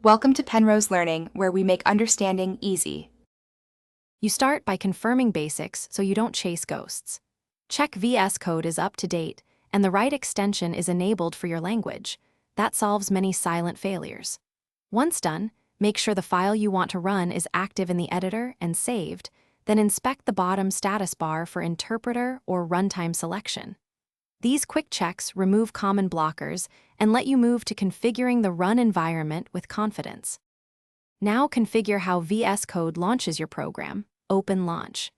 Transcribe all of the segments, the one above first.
Welcome to Penrose Learning, where we make understanding easy. You start by confirming basics so you don't chase ghosts. Check VS Code is up to date and the right extension is enabled for your language. That solves many silent failures. Once done, make sure the file you want to run is active in the editor and saved, then inspect the bottom status bar for interpreter or runtime selection. These quick checks remove common blockers and let you move to configuring the run environment with confidence. Now configure how VS Code launches your program. Open Launch.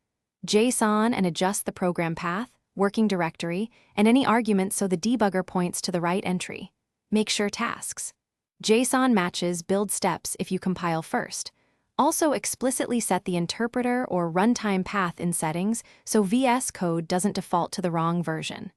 JSON and adjust the program path, working directory, and any arguments so the debugger points to the right entry. Make sure tasks. JSON matches build steps if you compile first. Also explicitly set the interpreter or runtime path in settings so VS Code doesn't default to the wrong version.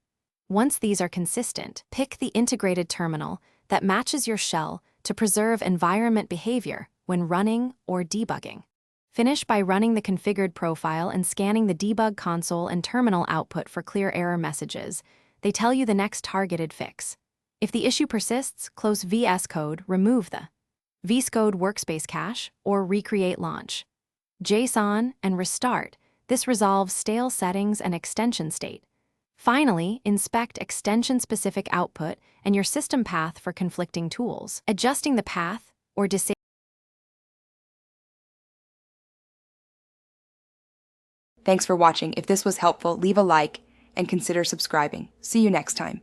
Once these are consistent, pick the integrated terminal that matches your shell to preserve environment behavior when running or debugging. Finish by running the configured profile and scanning the debug console and terminal output for clear error messages. They tell you the next targeted fix. If the issue persists, close VS Code, remove the VS Code workspace cache, or recreate launch. JSON and restart. This resolves stale settings and extension state. Finally, inspect extension-specific output and your system path for conflicting tools. Adjusting the path or disabling. Thanks for watching. If this was helpful, leave a like and consider subscribing. See you next time.